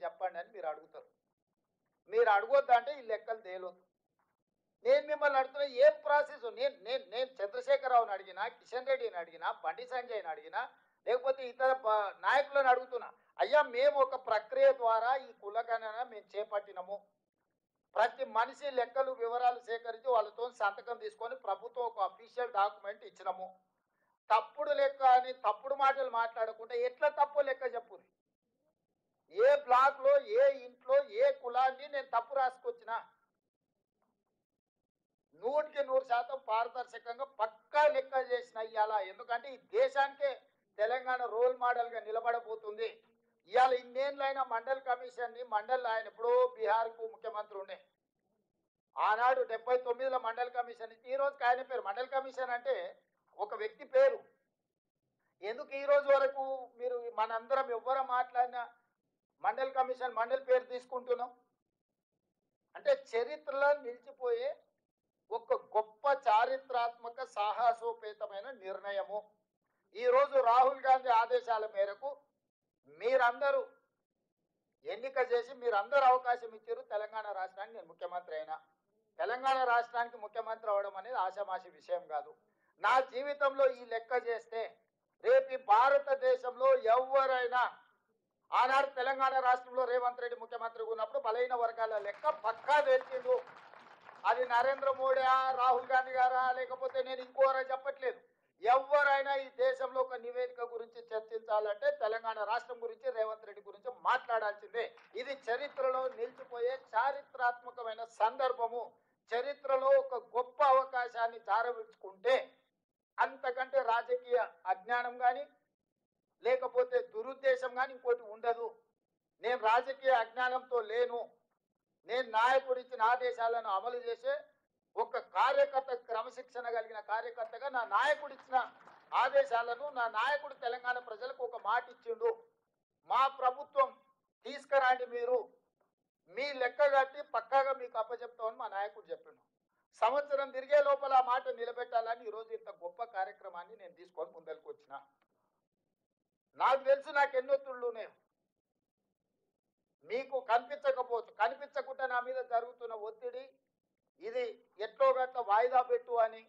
చెప్పండి అని మీరు అడుగుతారు. మీరు అడగొద్దంటే ఈ లెక్కలు తేలొద్దు. నేను మిమ్మల్ని అడుగుతున్నా ఏం ప్రాసెస్? నేను నేను నేను చంద్రశేఖరరావుని అడిగినా, కిషన్ రెడ్డిని అడిగినా, బండి సంజయ్ని అడిగినా, లేకపోతే ఇతర నాయకులను అడుగుతున్నా. అయ్యా మేము ఒక ప్రక్రియ ద్వారా ఈ కులగణన మేము చేపట్టినము. ప్రతి మనిషి లెక్కలు వివరాలు సేకరించి వాళ్ళతో సంతకం తీసుకొని ప్రభుత్వం ఒక అఫీషియల్ డాక్యుమెంట్ ఇచ్చినము. తప్పుడు లెక్క అని తప్పుడు మాటలు మాట్లాడకుండా ఎట్లా తప్పు లెక్క చెప్పుది. ఏ బ్లాక్ లో ఏ ఇంట్లో ఏ కులాన్ని నేను తప్పు రాసుకొచ్చినా 100% పారదర్శకంగా పక్కా లెక్క చేసిన ఇవాళ. ఎందుకంటే ఈ దేశానికే తెలంగాణ రోల్ మోడల్ గా నిలబడబోతుంది. ఇవాళ ఇన్నేళ్ళైన మండల్ కమిషన్ ని ఆయన ఎప్పుడో బీహార్ కు ముఖ్యమంత్రి ఉండే ఆనాడు 79లో మండల్ కమిషన్ ఈ రోజుకి ఆయన పేరు మండల్ కమిషన్ అంటే ఒక వ్యక్తి పేరు. ఎందుకు ఈ రోజు వరకు మీరు మనందరం ఎవ్వరం మాట్లాడినా మండల్ కమిషన్ మండల్ పేరు తీసుకుంటున్నాం అంటే చరిత్రలో నిలిచిపోయే ఒక గొప్ప చారిత్రాత్మక సాహసోపేతమైన నిర్ణయము. ఈరోజు రాహుల్ గాంధీ ఆదేశాల మేరకు మీరందరూ ఎన్నిక చేసి మీరందరూ అవకాశం ఇచ్చారు. తెలంగాణ రాష్ట్రానికి నేను ముఖ్యమంత్రి అయినా. తెలంగాణ రాష్ట్రానికి ముఖ్యమంత్రి అవడం అనేది ఆషామాషి విషయం కాదు. నా జీవితంలో ఈ లెక్క చేస్తే రేపు భారతదేశంలో ఎవరైనా ఆనాడు తెలంగాణ రాష్ట్రంలో రేవంత్ రెడ్డి ముఖ్యమంత్రిగా ఉన్నప్పుడు బలైన వర్గాల లెక్క పక్కా తెలిసిండు. అది నరేంద్ర మోడీ రాహుల్ గాంధీ గారా లేకపోతే నేను ఇంకోరా చెప్పట్లేదు. ఎవరైనా ఈ దేశంలో ఒక నివేదిక గురించి చర్చించాలంటే తెలంగాణ రాష్ట్రం గురించి రేవంత్ రెడ్డి గురించి మాట్లాడాల్సిందే. ఇది చరిత్రలో నిలిచిపోయే చారిత్రాత్మకమైన సందర్భము. చరిత్రలో ఒక గొప్ప అవకాశాన్ని జారవిడ్చుకుంటే అంతకంటే రాజకీయ అజ్ఞానం కానీ లేకపోతే దురుద్దేశం కానీ ఇంకోటి ఉండదు. నేను రాజకీయ అజ్ఞానంతో లేను. నేను నాయకుడు ఇచ్చిన ఆదేశాలను అమలు చేసే ఒక కార్యకర్త, క్రమశిక్షణ కలిగిన కార్యకర్తగా నా నాయకుడు ఇచ్చిన ఆదేశాలను నా నాయకుడు తెలంగాణ ప్రజలకు ఒక మాట ఇచ్చిండు. మా ప్రభుత్వం తీసుకురండి, మీరు మీ లెక్క కట్టి పక్కాగా మీకు అప్పచెప్తామని మా నాయకుడు చెప్పిండు. సంవత్సరం తిరిగే లోపల ఆ మాట నిలబెట్టాలని ఈరోజు ఇంత గొప్ప కార్యక్రమాన్ని నేను తీసుకొని ముందరికి వచ్చిన. నాకు తెలుసు నాకు ఎన్నొత్తుళ్ళు ఉన్నాయి. మీకు కనిపించకపోవచ్చు, కనిపించకుండా నా మీద జరుగుతున్న ఒత్తిడి ఇది ఎట్లో గట్ల వాయిదా పెట్టు అని,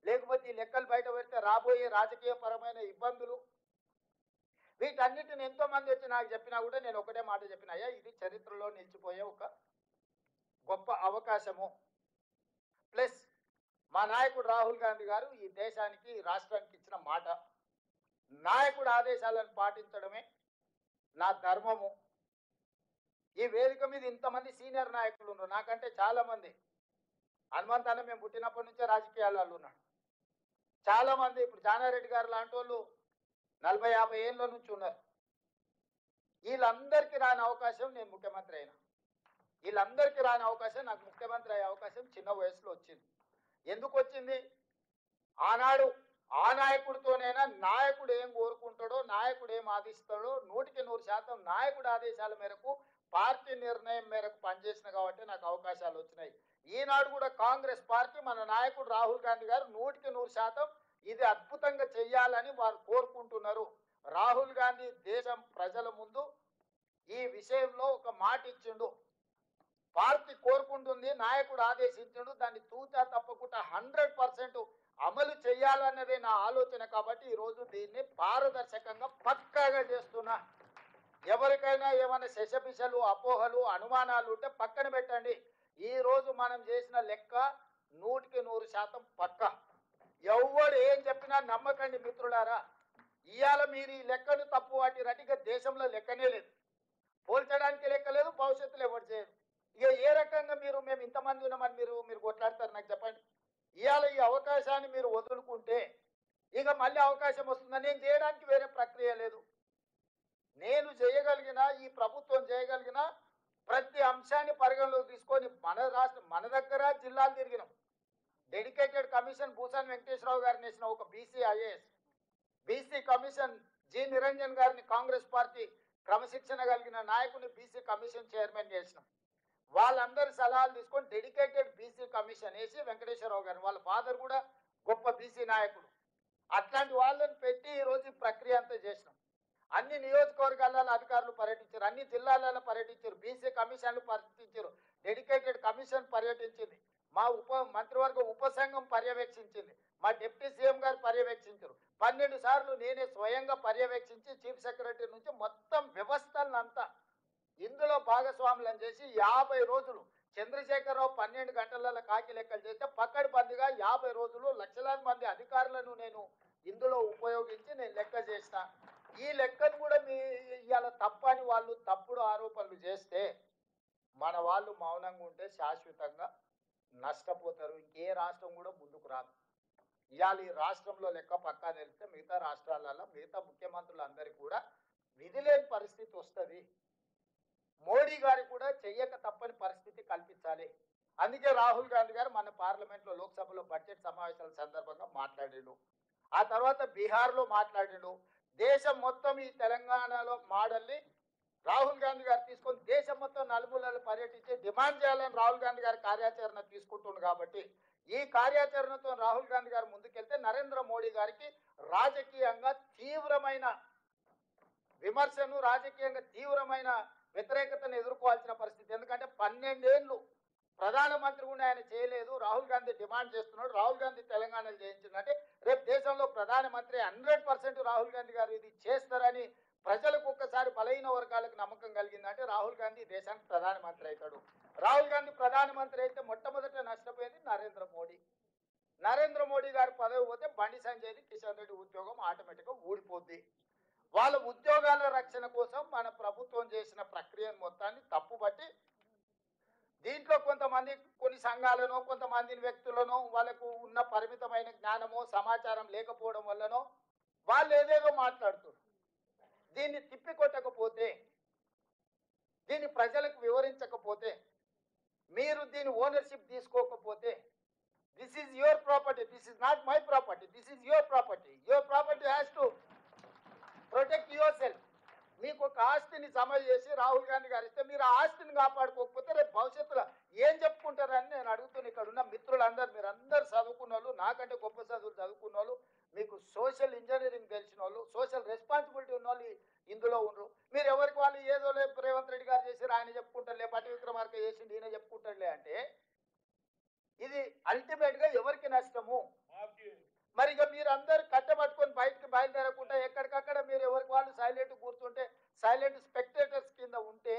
లేకపోతే ఈ లెక్కలు బయట పెడితే రాబోయే రాజకీయ పరమైన ఇబ్బందులు, వీటన్నిటిని ఎంతో మంది వచ్చి నాకు చెప్పినా కూడా నేను ఒకటే మాట చెప్పినాయా, ఇది చరిత్రలో నిలిచిపోయే ఒక గొప్ప అవకాశము. ప్లస్ మా నాయకుడు రాహుల్ గాంధీ గారు ఈ దేశానికి రాష్ట్రానికి ఇచ్చిన మాట, నాయకుడు ఆదేశాలను పాటించడమే నా ధర్మము. ఈ వేదిక మీద ఇంతమంది సీనియర్ నాయకులు ఉన్నారు, నాకంటే చాలా మంది. హనుమంత్ అన్న మేము పుట్టినప్పటి నుంచే రాజకీయాలలో ఉన్నాడు. చాలా మంది ఇప్పుడు జానారెడ్డి గారు లాంటి వాళ్ళు 40-50 ఏళ్ళ నుంచి ఉన్నారు. వీళ్ళందరికీ రాని అవకాశం నేను ముఖ్యమంత్రి అయినా. వీళ్ళందరికీ రాని అవకాశం నాకు ముఖ్యమంత్రి అయ్యే అవకాశం చిన్న వయసులో వచ్చింది. ఎందుకు వచ్చింది? ఆనాడు ఆ నాయకుడితోనైనా నాయకుడు ఏం కోరుకుంటాడో, నాయకుడు ఏం ఆదేశిస్తాడో 100% నాయకుడు ఆదేశాల మేరకు పార్టీ నిర్ణయం మేరకు పనిచేసిన కాబట్టి నాకు అవకాశాలు వచ్చినాయి. ఈనాడు కూడా కాంగ్రెస్ పార్టీ మన నాయకుడు రాహుల్ గాంధీ గారు 100% ఇది అద్భుతంగా చెయ్యాలని వారు కోరుకుంటున్నారు. రాహుల్ గాంధీ దేశం ప్రజల ముందు ఈ విషయంలో ఒక మాట ఇచ్చిండు. పార్టీ కోరుకుంటుంది, నాయకుడు ఆదేశించిండు, దాన్ని తూచా తప్పకుండా 100% అమలు చేయాలన్నదే నా ఆలోచన. కాబట్టి ఈరోజు దీన్ని పారదర్శకంగా పక్కాగా చేస్తున్నా. ఎవరికైనా ఏమైనా శశపిశలు, అపోహలు, అనుమానాలు ఉంటే పక్కన పెట్టండి. ఈ రోజు మనం చేసిన లెక్క 100% పక్క. ఎవడు ఏం చెప్పినా నమ్మకండి మిత్రులారా. ఇవాళ మీరు ఈ లెక్కను తప్పు వాటిరంటే ఇక దేశంలో లెక్కనే లేదు, పోల్చడానికి లెక్క లేదు, భవిష్యత్తులో ఎవరు చేయరు. ఇక ఏ రకంగా మేము ఇంతమంది ఉన్నామని మీరు కొట్లాడతారు నాకు చెప్పండి. ఇవాళ ఈ అవకాశాన్ని మీరు వదులుకుంటే ఇక మళ్ళీ అవకాశం వస్తుందని నేను చేయడానికి వేరే ప్రక్రియ లేదు. నేను చేయగలిగిన, ఈ ప్రభుత్వం చేయగలిగిన ప్రతి అంశాన్ని పరిగణలోకి తీసుకొని మన దగ్గర జిల్లాలు తిరిగినాం. డెడికేటెడ్ కమిషన్ భూషణ్ వెంకటేశ్వరరావు గారిని వేసిన ఒక BC IAS, BC commission G Niranjan గారిని కాంగ్రెస్ పార్టీ క్రమశిక్షణ కలిగిన నాయకుని బీసీ కమిషన్ చైర్మన్ చేసినాం. వాళ్ళందరి సలహాలు తీసుకొని డెడికేటెడ్ బీసీ కమిషన్ వేసి వెంకటేశ్వరరావు గారిని, వాళ్ళ ఫాదర్ కూడా గొప్ప బీసీ నాయకుడు, అట్లాంటి వాళ్ళని పెట్టి ఈరోజు ఈ ప్రక్రియ అంతా చేసినాం. అన్ని నియోజకవర్గాలలో అధికారులు పర్యటించారు, అన్ని జిల్లాలలో పర్యటించారు, బీసీ కమిషన్లు పర్యటించారు, డెడికేటెడ్ కమిషన్ పర్యటించింది, మా మంత్రివర్గ ఉపసంఘం పర్యవేక్షించింది, మా డిప్యూటీ సీఎం గారు పర్యవేక్షించారు. 12 సార్లు నేనే స్వయంగా పర్యవేక్షించి చీఫ్ సెక్రటరీ నుంచి మొత్తం వ్యవస్థలంతా ఇందులో భాగస్వాములను చేసి 50 రోజులు చంద్రశేఖరరావు 12 గంటలలో కాకి లెక్కలు చేస్తే పక్కడిబందిగా 50 రోజులు లక్షలాది మంది అధికారులను నేను ఇందులో ఉపయోగించి నేను లెక్క చేసిన. ఈ లెక్కను కూడా మీ ఇవాళ తప్పని వాళ్ళు తప్పుడు ఆరోపణలు చేస్తే మన వాళ్ళు మౌనంగా ఉంటే శాశ్వతంగా నష్టపోతారు. ఇంకే రాష్ట్రం కూడా ముందుకు రాదు. ఇవాళ ఈ రాష్ట్రంలో లెక్క పక్కా తెలిస్తే మిగతా రాష్ట్రాలలో మిగతా ముఖ్యమంత్రులందరికీ కూడా విధి లేని పరిస్థితి వస్తుంది. మోడీ గారు కూడా చెయ్యక తప్పని పరిస్థితి కల్పించాలి. అందుకే రాహుల్ గాంధీ గారు మన పార్లమెంట్లో లోక్సభలో బడ్జెట్ సమావేశాల సందర్భంగా మాట్లాడిండు. ఆ తర్వాత బీహార్లో మాట్లాడిండు. దేశం మొత్తం ఈ తెలంగాణలో మోడల్ని రాహుల్ గాంధీ గారు తీసుకొని దేశం మొత్తం నలుమూలలు పర్యటించి డిమాండ్ చేయాలని రాహుల్ గాంధీ గారి కార్యాచరణ తీసుకుంటుంది. కాబట్టి ఈ కార్యాచరణతో రాహుల్ గాంధీ గారు ముందుకెళ్తే నరేంద్ర మోడీ గారికి రాజకీయంగా తీవ్రమైన విమర్శను, రాజకీయంగా తీవ్రమైన వ్యతిరేకతను ఎదుర్కోవాల్సిన పరిస్థితి. ఎందుకంటే 12 ఏళ్ళు ప్రధానమంత్రి కూడా ఆయన చేయలేదు. రాహుల్ గాంధీ డిమాండ్ చేస్తున్నాడు, రాహుల్ గాంధీ తెలంగాణలో చేయించిందంటే రేపు దేశంలో ప్రధానమంత్రి 100% రాహుల్ గాంధీ గారు ఇది చేస్తారని ప్రజలకు ఒక్కసారి బలహీన వర్గాలకు నమ్మకం కలిగిందంటే రాహుల్ గాంధీ దేశానికి ప్రధానమంత్రి అవుతాడు. రాహుల్ గాంధీ ప్రధానమంత్రి అయితే మొట్టమొదట నష్టపోయేది నరేంద్ర మోడీ. నరేంద్ర మోడీ గారి పదవి పోతే బండి సంజయ్ది, కిషన్ రెడ్డి ఉద్యోగం ఆటోమేటిక్గా ఊడిపోద్ది. వాళ్ళ ఉద్యోగాల రక్షణ కోసం మన ప్రభుత్వం చేసిన ప్రక్రియను మొత్తాన్ని తప్పుబట్టి దీంట్లో కొంతమంది కొన్ని సంఘాలను, కొంతమంది వ్యక్తులను వాళ్ళకు ఉన్న పరిమితమైన జ్ఞానమో సమాచారం లేకపోవడం వల్లనో వాళ్ళు ఏదేదో మాట్లాడుతున్నారు. దీన్ని తిప్పికొట్టకపోతే, దీన్ని ప్రజలకు వివరించకపోతే, మీరు దీని ఓనర్షిప్ తీసుకోకపోతే, this is your property, this is not my property, this is your property has to protect your self. మీకు ఒక ఆస్తిని జమ చేసి రాహుల్ గాంధీ గారు ఇస్తే మీరు ఆ ఆస్తిని కాపాడుకోకపోతే రేపు భవిష్యత్తులో ఏం చెప్పుకుంటారని నేను అడుగుతున్నా. ఇక్కడ ఉన్న మిత్రులందరూ, మీరు అందరు చదువుకున్న వాళ్ళు, నాకంటే గొప్ప చదువులు చదువుకున్న వాళ్ళు, మీకు సోషల్ ఇంజనీరింగ్ తెలిసిన వాళ్ళు, సోషల్ రెస్పాన్సిబిలిటీ ఉన్న వాళ్ళు ఇందులో ఉండరు. మీరు ఎవరికి వాళ్ళు ఏదో రేవంత్ రెడ్డి గారు చేసి ఆయన చెప్పుకుంటారులే, పట్టి విక్రమార్క చేసి ఈయన చెప్పుకుంటారులే అంటే ఇది అల్టిమేట్గా ఎవరికి నష్టము? మరి ఇక మీరు అందరు కట్టబట్టుకొని బయటకు బయలుదేరకుండా ఎక్కడికక్కడ మీరు ఎవరికి వాళ్ళు సైలెంట్ కూర్చుంటే, సైలెంట్ స్పెక్టేటర్స్ కింద ఉంటే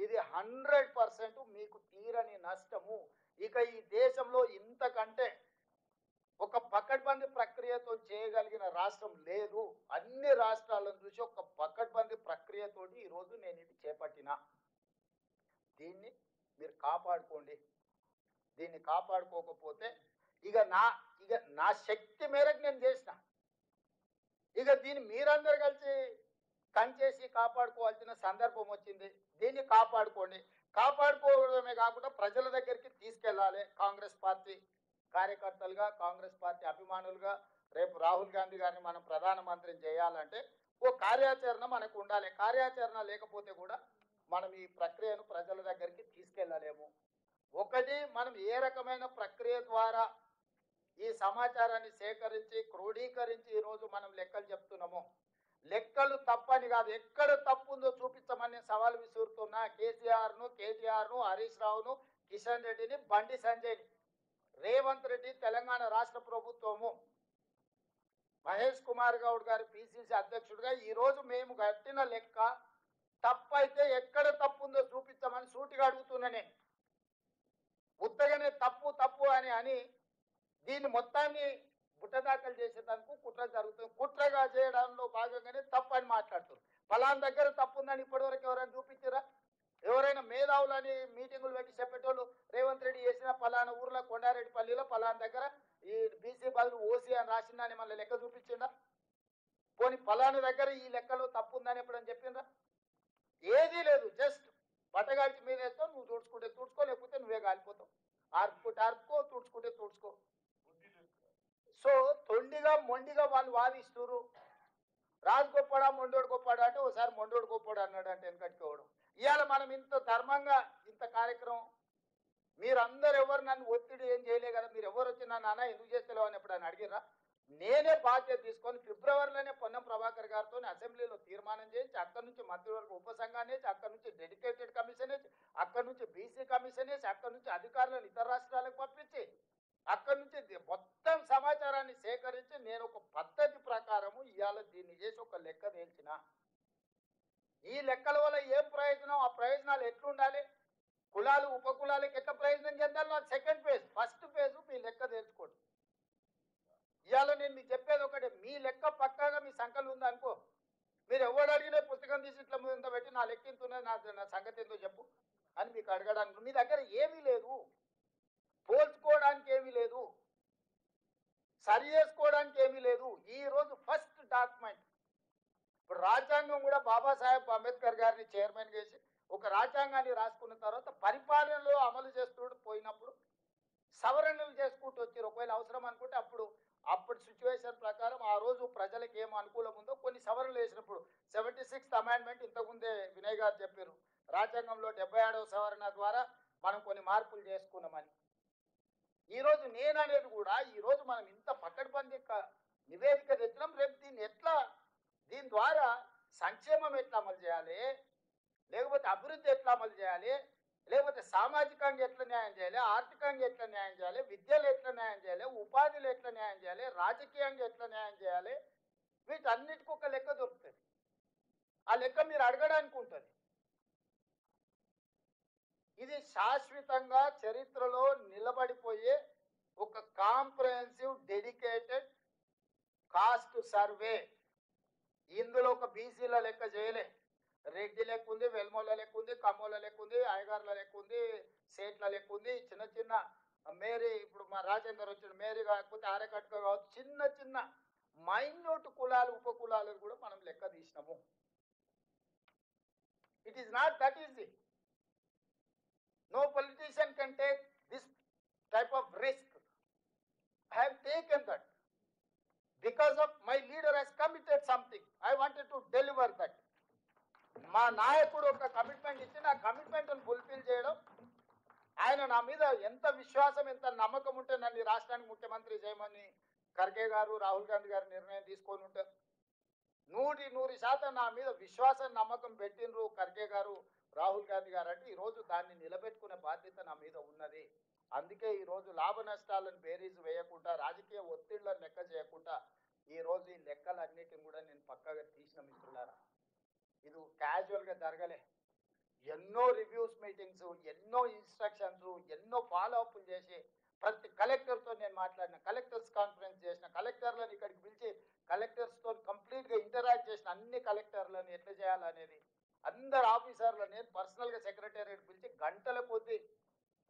ఇది 100% మీకు తీరని నష్టము. ఇక ఈ దేశంలో ఇంతకంటే ఒక పకడ్బందీ ప్రక్రియతో చేయగలిగిన రాష్ట్రం లేదు. అన్ని రాష్ట్రాలను చూసి ఒక పకడ్బందీ ప్రక్రియతోటి ఈరోజు నేను ఇది చేపట్టిన. దీన్ని మీరు కాపాడుకోండి. దీన్ని కాపాడుకోకపోతే ఇక నా శక్తి మేరకు నేను చేసిన. ఇక దీన్ని మీరందరూ కలిసి కంచేసి కాపాడుకోవాల్సిన సందర్భం వచ్చింది. దీన్ని కాపాడుకోండి. కాపాడుకోవడమే కాకుండా ప్రజల దగ్గరికి తీసుకెళ్ళాలి. కాంగ్రెస్ పార్టీ కార్యకర్తలుగా, కాంగ్రెస్ పార్టీ అభిమానులుగా రేపు రాహుల్ గాంధీ గారిని మనం ప్రధానమంత్రిని చేయాలంటే ఓ కార్యాచరణ మనకు ఉండాలి. కార్యాచరణ లేకపోతే కూడా మనం ఈ ప్రక్రియను ప్రజల దగ్గరికి తీసుకెళ్ళలేము. ఒకటి, మనం ఏ రకమైన ప్రక్రియ ద్వారా ఈ సమాచారాన్ని సేకరించి క్రోడీకరించి ఈరోజు మనం లెక్కలు చెప్తున్నాము. లెక్కలు తప్పని కాదు, ఎక్కడ తప్పు ఉందో చూపించమని సవాల్ విసురుతున్నా కేసీఆర్ను, కేటీఆర్ను, హరీష్ రావును, కిషన్ రెడ్డిని, బండి సంజయ్ని, రేవంత్ రెడ్డి, తెలంగాణ రాష్ట్ర ప్రభుత్వము, మహేష్ కుమార్ గౌడ్ గారు పిసిసి అధ్యక్షుడిగా ఈరోజు మేము కట్టిన లెక్క తప్పైతే ఎక్కడ తప్పు ఉందో చూపించమని సూటిగా అడుగుతున్నా. నేను ఉత్తగానే తప్పు అని దీన్ని మొత్తాన్ని బుట్టదాఖలు చేసేదానికి కుట్ర జరుగుతుంది. కుట్రగా చేయడంలో భాగంగానే తప్పు అని మాట్లాడుతున్నారు. ఫలానా దగ్గర తప్పు ఉందని ఇప్పటివరకు ఎవరైనా చూపించారా? ఎవరైనా మేధావులని మీటింగులు పెట్టి చెప్పేటోళ్ళు రేవంత్ రెడ్డి చేసిన ఫలానా ఊర్లో కొండారెడ్డిపల్లిలో ఫలానా దగ్గర ఈ బీసీ బదులు ఓసీ అని రాసిందని మళ్ళీ లెక్క చూపించిందా? పోనీ ఫలానా దగ్గర ఈ లెక్కలో తప్పు ఉందని ఎప్పుడని చెప్పిందా? ఏదీ లేదు. జస్ట్ బట్టగాల్చి మీద వేస్తావు, నువ్వు తుడుచుకుంటే తుడుచుకో, లేకపోతే నువ్వే కాలిపోతావు. ఆర్పుకో, తుడుచుకుంటే తుడుచుకో. సో తొండిగా మొండిగా వాళ్ళు వాదిస్తున్నారు. రాజు గొప్పడా మొండోడు గొప్పడా అంటే ఒకసారి మొండోడు గొప్పడు అన్నాడు అంటే వెనకట్టుకోవడం. ఇవాళ మనం ఇంత ధర్మంగా ఇంత కార్యక్రమం, మీరందరూ ఎవరు నన్ను ఒత్తిడి ఏం చేయలే కదా, మీరు ఎవరు వచ్చి నన్ను అన్న ఎందుకు చేస్తలేవు అని ఎప్పుడు అని అడిగిరా? నేనే బాధ్యత తీసుకొని ఫిబ్రవరిలోనే పొన్నం ప్రభాకర్ గారితో అసెంబ్లీలో తీర్మానం చేసి అక్కడి నుంచి మంత్రివర్గ ఉపసంఘాన్ని వేసి అక్కడి నుంచి డెడికేటెడ్ కమిషన్ వేసి అక్కడి నుంచి బీసీ కమిషన్ వేసి అక్కడి నుంచి అధికారులను ఇతర రాష్ట్రాలకు పంపించి అక్కడి నుంచి మొత్తం సమాచారాన్ని సేకరించి నేను ఒక పద్ధతి ప్రకారము ఇవాళ దీన్ని చేసి ఒక లెక్క తేల్చిన. ఈ లెక్కల వల్ల ఏం ప్రయోజనం, ఆ ప్రయోజనాలు ఎట్లుండాలి, కులాలు ఉపకులాలకు ఎట్లా ప్రయోజనం చెందాలో సెకండ్ ఫేజ్. ఫస్ట్ ఫేజ్ మీ లెక్క తెలుసుకోండి. ఇవాళ నేను మీకు చెప్పేది ఒకటి, మీ లెక్క పక్కాగా మీ సంఖ్యలు ఉందనుకో, మీరు ఎవరు అడిగినా పుస్తకం తీసి ఇట్లా ముందు పెట్టి నా లెక్క ఎంత ఉన్నది, నా సంగతి ఏందో చెప్పు అని మీకు అడగడానికి మీ దగ్గర ఏమీ లేదు, పోల్చుకోవడానికి ఏమీ లేదు, సరి చేసుకోవడానికి ఏమీ లేదు. ఈ రోజు ఫస్ట్ డాక్యుమెంట్. ఇప్పుడు రాజ్యాంగం కూడా బాబాసాహెబ్ అంబేద్కర్ గారిని చైర్మన్ చేసి ఒక రాజ్యాంగాన్ని రాసుకున్న తర్వాత పరిపాలనలో అమలు చేస్తూ పోయినప్పుడు సవరణలు చేసుకుంటూ వచ్చారు. ఒకవేళ అవసరం అనుకుంటే అప్పుడు సిచ్యువేషన్ ప్రకారం ఆ రోజు ప్రజలకు ఏం అనుకూలం ఉందో కొన్ని సవరణలు వేసినప్పుడు 76th అమెండ్మెంట్ ఇంతకుముందే వినయ్ గారు చెప్పారు, రాజ్యాంగంలో 77వ సవరణ ద్వారా మనం కొన్ని మార్పులు చేసుకున్నామని. ఈరోజు నేననేది కూడా ఈరోజు మనం ఇంత పకడ్బందీ నివేదిక తెచ్చినాం. రేపు దీని ద్వారా సంక్షేమం ఎట్లా అమలు చేయాలి, లేకపోతే అభివృద్ధి ఎట్లా అమలు చేయాలి, లేకపోతే సామాజికంగా ఎట్లా న్యాయం చేయాలి, ఆర్థికంగా ఎట్లా న్యాయం చేయాలి, విద్యలో ఎట్లా న్యాయం చేయాలి, ఉపాధిలో ఎట్లా న్యాయం చేయాలి, రాజకీయంగా ఎట్లా న్యాయం చేయాలి, వీటన్నిటికీ ఒక లెక్క దొరుకుతుంది. ఆ లెక్క మీరు అడగడానికి ఉంటుంది. ఇది శాశ్వతంగా చరిత్రలో నిలబడిపోయే ఒక కాంప్రహెన్సివ్ డెడికేటెడ్ కాస్ట్ సర్వే. ఇందులో ఒక బీసీల లెక్క చేయలే, రెడ్డి లెక్క ఉంది, వెల్మోల లెక్క ఉంది, కమ్మోల లెక్క ఉంది, అయ్యగార్ల లెక్క ఉంది, సేట్ల లెక్క ఉంది, చిన్న చిన్న మేరీ, ఇప్పుడు మా రాజేందర్ వచ్చిన మేరీ కాకపోతే ఆరకట్క కావచ్చు, చిన్న చిన్న మైన్యూట్ కులాలు ఉపకులాలు కూడా మనం లెక్క తీసినాము. It is not that easy. No politician can take this type of risk. I have taken that because of my leader has committed something. I wanted to deliver that. మా నాయకుడు ఒక కమిట్మెంట్ ఇచ్చి నా కమిట్మెంట్ను ఫుల్ఫిల్ చేయడం, ఆయన నా మీద ఎంత విశ్వాసం ఎంత నమ్మకం ఉంటే నన్ను రాష్ట్రానికి ముఖ్యమంత్రి చేయమని ఖర్గే గారు రాహుల్ గాంధీ గారు నిర్ణయం తీసుకొని ఉంటారు. 100% నా మీద విశ్వాసం నమ్మకం పెట్టినరు ఖర్గే గారు రాహుల్ గాంధీ గారు. అంటే ఈరోజు దాన్ని నిలబెట్టుకునే బాధ్యత నా మీద ఉన్నది. అందుకే ఈరోజు లాభ నష్టాలను బేరీజు వేయకుండా, రాజకీయ ఒత్తిళ్లను లెక్క చేయకుండా ఈరోజు ఈ లెక్కలన్నిటిని కూడా నేను పక్కగా తీసిన. మిత్రులారా, ఇది క్యాజువల్గా జరగలే. ఎన్నో రివ్యూస్ మీటింగ్స్, ఎన్నో ఇన్స్ట్రక్షన్స్, ఎన్నో ఫాలోఅప్లు చేసి ప్రతి కలెక్టర్తో నేను మాట్లాడిన, కలెక్టర్స్ కాన్ఫరెన్స్ చేసిన, కలెక్టర్లను ఇక్కడికి పిలిచి కలెక్టర్స్తో కంప్లీట్గా ఇంటరాక్ట్ చేసిన, అన్ని కలెక్టర్లను ఎట్లా చేయాలనేది అందరు ఆఫీసర్లను నేను పర్సనల్గా సెక్రటేరియట్ పిలిచి గంటల కొద్దీ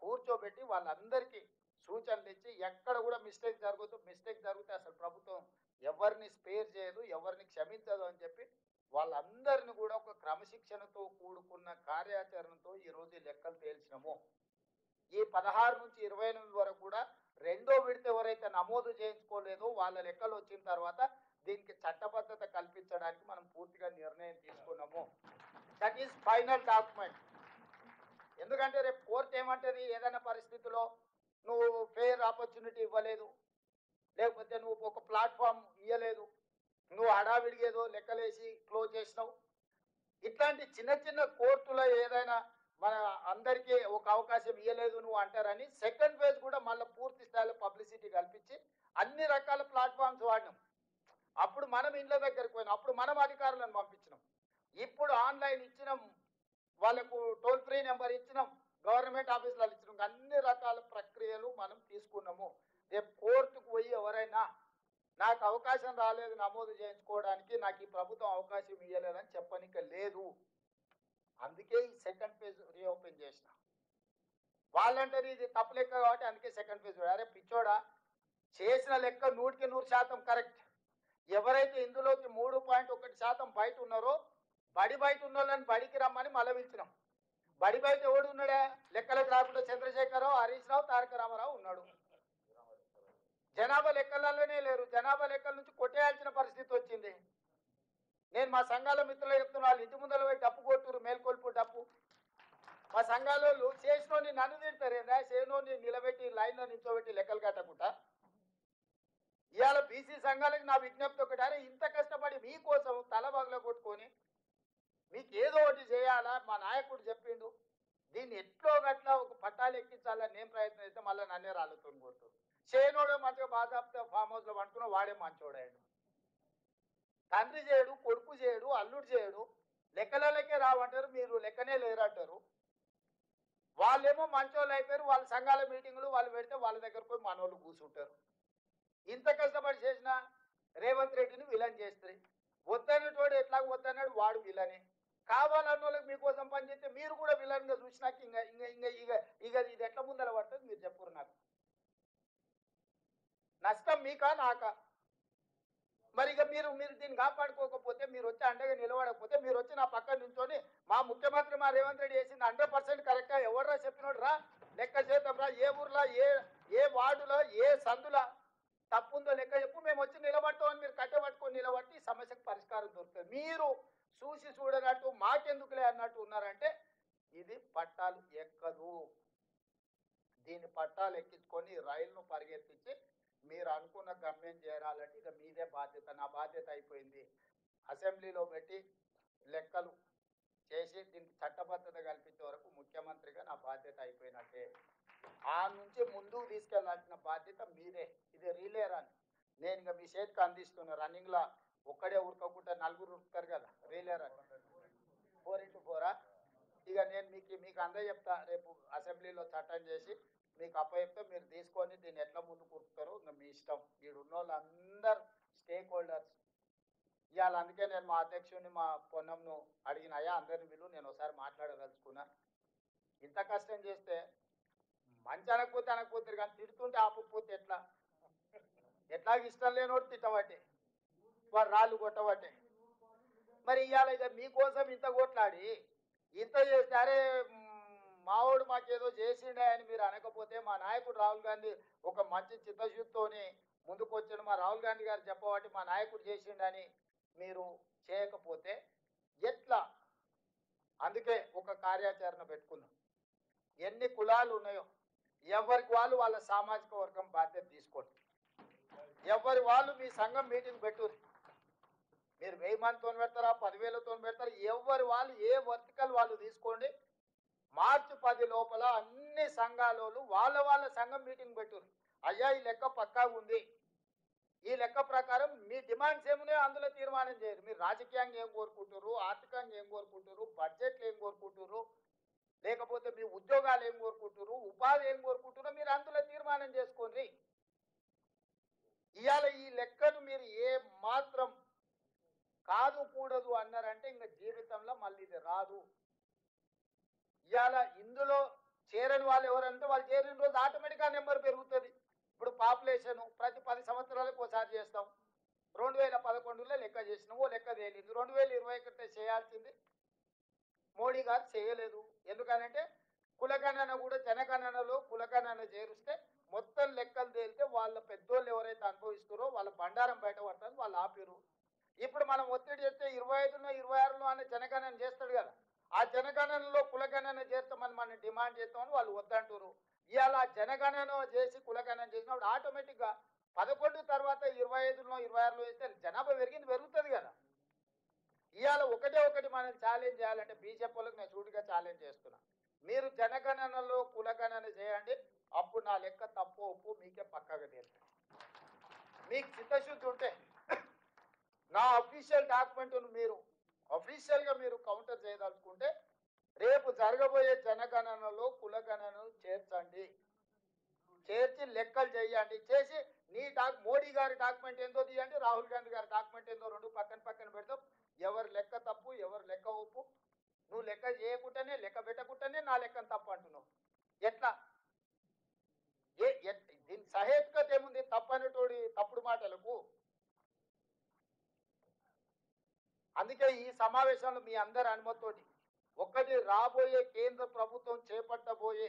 కూర్చోబెట్టి వాళ్ళందరికీ సూచనలు ఇచ్చి ఎక్కడ కూడా మిస్టేక్ జరిగితే అసలు ప్రభుత్వం ఎవరిని స్పేర్ చేయదు, ఎవరిని క్షమించదు అని చెప్పి వాళ్ళందరినీ కూడా ఒక క్రమశిక్షణతో కూడుకున్న కార్యాచరణతో ఈరోజు లెక్కలు తేల్చినాము. ఈ 16 నుంచి 28 వరకు కూడా రెండో విడత ఎవరైతే నమోదు చేయించుకోలేదో వాళ్ళ లెక్కలు వచ్చిన తర్వాత దీనికి చట్టబద్ధత కల్పించడానికి మనం పూర్తిగా నిర్ణయం తీసుకున్నాము. That is final document. ఎందుకంటే రేపు కోర్టు ఏమంటది, ఏదైనా పరిస్థితిలో నువ్వు ఫెయిర్ ఆపర్చునిటీ ఇవ్వలేదు, లేకపోతే నువ్వు ఒక ప్లాట్ఫామ్ ఇవ్వలేదు, నువ్వు హడావిడిగా ఏదో లెక్కలేసి క్లోజ్ చేసినావు, ఇట్లాంటి చిన్న చిన్న కోర్టులో ఏదైనా మన అందరికీ ఒక అవకాశం ఇవ్వలేదు నువ్వు అంటారని సెకండ్ ఫేజ్ కూడా మళ్ళీ పూర్తి స్థాయిలో పబ్లిసిటీ కల్పించి అన్ని రకాల ప్లాట్ఫామ్స్ వాడినాం. అప్పుడు మనం ఇండ్ల దగ్గరికి పోయినాం, అప్పుడు మనం అధికారులను పంపించినాం, ఇప్పుడు ఆన్లైన్ ఇచ్చినాం, వాళ్ళకు టోల్ ఫ్రీ నెంబర్ ఇచ్చినాం, గవర్నమెంట్ ఆఫీసులలో ఇచ్చినాం, అన్ని రకాల ప్రక్రియలు మనం తీసుకున్నాము. రేపు కోర్టుకు పోయి ఎవరైనా నాకు అవకాశం రాలేదు నమోదు చేయించుకోవడానికి, నాకు ఈ ప్రభుత్వం అవకాశం ఇవ్వలేదని చెప్పనిక లేదు. అందుకే ఈ సెకండ్ ఫేజ్ రీఓపెన్ చేసిన. వాళ్ళంటారు ఇది తప్పు లెక్క కాబట్టి అందుకే సెకండ్ ఫేజ్. అరే పిచ్చోడా, చేసిన లెక్క 100% కరెక్ట్. ఎవరైతే ఇందులోకి 3.1% బయట ఉన్నారో బయట ఉన్న వాళ్ళని బడికి రమ్మని మళ్ళీ పిలిచినాం. బయట ఎవడు ఉన్నాడా, లెక్కలకు రాకుండా చంద్రశేఖరరావు, హరీష్ రావు, తారక రామారావు ఉన్నాడు. జనాభా లెక్కలలోనే లేరు. జనాభా లెక్కల నుంచి కొట్టేయాల్సిన పరిస్థితి వచ్చింది. నేను మా సంఘాల మిత్రులు చెప్తున్నా, వాళ్ళు ఇంటి ముందర పోయి డప్పు కొట్టురు, మేల్కొల్పు డప్పు. మా సంఘాలు చేసినోని నన్ను తిడతారేదా, చేసినోని నిలబెట్టి లైన్లో నిల్చోబెట్టి లెక్కలు కట్టకుండా. ఇవాళ బీసీ సంఘాలకు నా విజ్ఞప్తి ఒకటి, అరే ఇంత కష్టపడి మీకోసం తల బగల కొట్టుకొని మీకు ఏదో ఒకటి చేయాలా, మా నాయకుడు చెప్పిండు, దీన్ని ఎట్లో గట్లా ఒక పట్టాలు ఎక్కించాలని నేను ప్రయత్నం చేస్తే మళ్ళీ నన్నే రాళ్ళతో కొడుతూ, చేయనోడే మంచిగా బాధాప్తే ఫామ్ హౌస్లో పండుకున్న వాడే మంచోడాడు. తండ్రి చేయడు, కొడుకు చేయడు, అల్లుడు చేయడు, లెక్కలకే రావంటారు, మీరు లెక్కనే లేరంటారు. వాళ్ళేమో మంచోళ్ళు అయిపోయారు, వాళ్ళ సంఘాల మీటింగులు వాళ్ళు పెడితే వాళ్ళ దగ్గర పోయి మనోళ్ళు కూర్చుంటారు. ఇంత కష్టపడి చేసిన రేవంత్ రెడ్డిని విలన్ చేస్తారు. వద్దన్నటోడు ఎట్లా వద్దన్నాడు, వాడు విలనే. కావాలన్న వాళ్ళకి మీకోసం పనిచేస్తే మీరు కూడా విలన్గా చూసినాక ఇంకా ఇంకా ఇంకా ఇక ఇక ఇది ఎట్లా ముందర పడుతుంది మీరు చెప్పురు. నాకు నష్టం మీకా నాకా? మరి ఇక మీరు మీరు దీన్ని కాపాడుకోకపోతే, మీరు వచ్చి అండగా నిలబడకపోతే, మీరు వచ్చి నా పక్కన నుంచొని మా ముఖ్యమంత్రి మా రేవంత్ రెడ్డి చేసింది 100% కరెక్టా, ఎవరురా చెప్పినోడు రా, లెక్క చేద్దాం రా, ఏ ఊర్లో ఏ వార్డులో ఏ సందులో తప్పుందో లెక్క చెప్పు, మేము వచ్చి నిలబడతామని మీరు కట్టబట్టుకొని నిలబట్టి సమస్యకు పరిష్కారం దొరుకుతుంది. మీరు చూసి చూడనట్టు మాకెందుకులే అన్నట్టు ఉన్నారంటే ఇది పట్టాలు ఎక్కదు. దీని పట్టాలు ఎక్కించుకొని రైలును పరిగెత్తించి మీరు అనుకున్న గమ్యం చేరాలంటే ఇక మీదే బాధ్యత. నా బాధ్యత అయిపోయింది. అసెంబ్లీలో పెట్టి లెక్కలు చేసి దీనికి చట్టబద్ధత కల్పించే వరకు ముఖ్యమంత్రిగా నా బాధ్యత అయిపోయినట్టే. ఆ నుంచి ముందుకు తీసుకెళ్లాల్సిన బాధ్యత మీదే. ఇది రీలే రన్. నేను ఇక మీ చేతికి అందిస్తున్నా. రన్నింగ్లో ఒక్కడే ఉరకకుండా నలుగురు ఉరుకుతారు కదా, రీలే రన్ 4x4. ఇక నేను మీకు అందరూ చెప్తా, రేపు అసెంబ్లీలో చట్టం చేసి మీకు అప్పచెప్తే మీరు తీసుకొని దీన్ని ఎట్లా ముందుకు ఉరుకుతారో ఇంకా మీ ఇష్టం. వీడు ఉన్న వాళ్ళందరూ స్టేక్ హోల్డర్స్. ఇవాళ అందుకే నేను మా అధ్యక్షుడిని మా పొన్నంను అడిగిన, అయ్యా అందరిని వీళ్ళు నేను ఒకసారి మాట్లాడదలుచుకున్నా. ఇంత కష్టం చేస్తే మంచి అనకపోతే కానీ తిడుతుంటే ఆపకపోతే ఎట్లా ఇష్టం లేనోడు తిట్టబట్టే, వాడు రాళ్ళు కొట్టబట్టే. మరి ఇవాళ ఇక మీకోసం ఇంత కొట్లాడి ఇంత చేస్తే, అరే మావాడు మాకేదో చేసిండే అని మీరు అనకపోతే, మా నాయకుడు రాహుల్ గాంధీ ఒక మంచి చిత్తశుద్ధితోని ముందుకు వచ్చిన మా రాహుల్ గాంధీ గారు చెప్పబట్టి మా నాయకుడు చేసిండని మీరు చేయకపోతే ఎట్లా? అందుకే ఒక కార్యాచరణ పెట్టుకున్నాం. ఎన్ని కులాలు ఉన్నాయో ఎవరికి వాళ్ళు వాళ్ళ సామాజిక వర్గం బాధ్యత తీసుకోండి. ఎవరి వాళ్ళు మీ సంఘం మీటింగ్ పెట్టుర్రు. మీరు 1000 మందితో పెడతారా, 10,000తో పెడతారా, ఎవరి వాళ్ళు ఏ వర్టికల్ వాళ్ళు తీసుకోండి. మార్చి 10 లోపల అన్ని సంఘాలు వాళ్ళ సంఘం మీటింగ్ పెట్టుర్రు. అయ్యా ఈ లెక్క పక్కా ఉంది, ఈ లెక్క ప్రకారం మీ డిమాండ్స్ ఏమున్నాయో అందులో తీర్మానం చేయరు. మీరు రాజకీయంగా ఏం కోరుకుంటారు, ఆర్థికంగా ఏం కోరుకుంటారు, బడ్జెట్లు ఏం కోరుకుంటారు, లేకపోతే మీ ఉద్యోగాలు ఏం కోరుకుంటారు, ఉపాధి ఏం కోరుకుంటారో మీరు అందులో తీర్మానం చేసుకోండి. ఇవాళ ఈ లెక్కను మీరు ఏ మాత్రం కాదు కూడదు అన్నారంటే ఇంకా జీవితంలో మళ్ళీ ఇది రాదు. ఇవాళ ఇందులో చేరని వాళ్ళు ఎవరంటే వాళ్ళు చేరిన రోజు ఆటోమేటిక్గా నెంబర్ పెరుగుతుంది. ఇప్పుడు పాపులేషన్ ప్రతి 10 సంవత్సరాలకు ఒకసారి చేస్తాం. 2011లో లెక్క చేసినాం, ఓ లెక్క తేలింది. 2021 చేయాల్సింది మోడీ గారు చేయలేదు. ఎందుకనంటే కులగణన కూడా జనగణనలో కులగణన చేరుస్తే మొత్తం లెక్కలు తేలితే వాళ్ళ పెద్దోళ్ళు ఎవరైతే అనుభవిస్తారో వాళ్ళ బండారం బయట పడుతుంది, వాళ్ళు ఆపిరు. ఇప్పుడు మనం ఒత్తిడి చేస్తే 25లో 26లో అనే జనగణన చేస్తాడు కదా, ఆ జనగణనలో కులగణన చేస్తామని మనం డిమాండ్ చేస్తామని వాళ్ళు వద్దంటారు. ఇవాళ జనగణన చేసి కులగణన చేసినప్పుడు ఆటోమేటిక్గా 11 తర్వాత 25లో 26లో వేస్తే జనాభా పెరుగుతుంది కదా. ఇవాళ ఒకటి మనం ఛాలెంజ్ చేయాలంటే బీజేపీ వాళ్ళకి నేను సూటిగా ఛాలెంజ్ చేస్తున్నా. మీరు జనగణనలో కులగణన చేయండి, అప్పుడు నా లెక్క తప్పు ఒప్పు మీకే పక్కగా తెలుస్తుంది. మీకు చిత్తశుద్ధి ఉంటే నా అఫీషియల్ డాక్యుమెంట్ను మీరు అఫీషియల్గా మీరు కౌంటర్ చేయదలుచుకుంటే రేపు జరగబోయే జనగణనలో కులగణనను చేర్చండి, చేర్చి లెక్కలు చేయండి. చేసి నీ మోడీ గారి డాక్యుమెంట్ ఏందో తీయండి, రాహుల్ గాంధీ గారి డాక్యుమెంట్ ఏందో, రెండు పక్కన పెడతాం. ఎవరు లెక్క తప్పు ఎవరు లెక్క ఒప్పు. నువ్వు లెక్క చేయకుండానే లెక్క పెట్టకుండానే నా లెక్కను తప్పు అంటున్నావు. ఎట్లా? దీని సహేతుకత ఏముంది? తప్పనటోడి తప్పుడు మాటలకు. అందుకే ఈ సమావేశంలో మీ అందరి అనుమతితోటి ఒకటి, రాబోయే కేంద్ర ప్రభుత్వం చేపట్టబోయే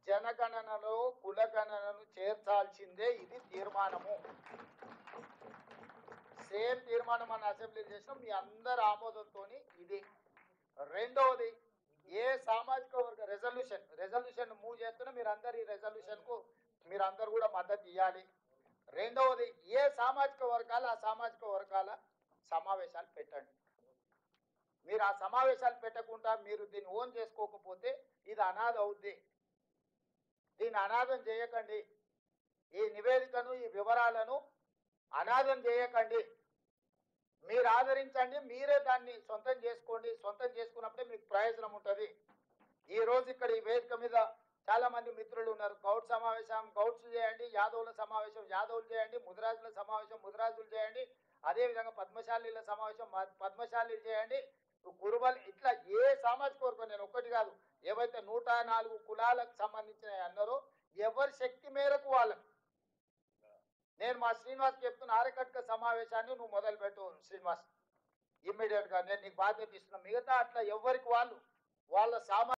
జనగణనలో కులగణనను చేర్చాల్సిందే, ఇది తీర్మానము. సేమ్ తీర్మానం మన అసెంబ్లీ చేసినాం, మీ అందరి ఆమోదంతో ఇది. రెండవది, ఏ సామాజిక వర్గ రెజల్యూషన్ మూవ్ చేస్తున్నా మీరందరూ ఈ రెజల్యూషన్కు మీరందరూ కూడా మద్దతు ఇవ్వాలి. రెండవది ఏ సామాజిక వర్గాలు ఆ సామాజిక వర్గాల సమావేశాలు పెట్టండి. మీరు ఆ సమావేశాలు పెట్టకుండా మీరు దీన్ని ఓన్ చేసుకోకపోతే ఇది అనాథ అవుద్ది. దీన్ని అనాథం చేయకండి. ఈ నివేదికను ఈ వివరాలను అనాథం చేయకండి. మీరు ఆదరించండి, మీరే దాన్ని సొంతం చేసుకోండి. సొంతం చేసుకున్నప్పుడే మీకు ప్రయోజనం ఉంటుంది. ఈ రోజు ఇక్కడ ఈ వేదిక మీద చాలా మంది మిత్రులు ఉన్నారు. గౌడ్ సమావేశం గౌడ్స్ చేయండి, యాదవుల సమావేశం యాదవులు చేయండి, ముదిరాజుల సమావేశం ముదిరాజులు చేయండి, అదేవిధంగా పద్మశాలీల సమావేశం పద్మశాలీలు చేయండి, కురుబలు, ఇట్లా ఏ సామాజిక వర్గం, నేను ఒక్కటి కాదు, ఏవైతే 104 కులాలకు సంబంధించిన అన్నారో ఎవరి శక్తి మేరకు వాళ్ళకు. నేను మా శ్రీనివాస్ చెప్తున్న ఆరకట్క సమావేశాన్ని నువ్వు మొదలుపెట్టు శ్రీనివాస్, ఇమ్మీడియట్ గా నేను నీకు బాధ్యత ఇస్తున్నా. మిగతా అట్లా ఎవరికి వాళ్ళు వాళ్ళ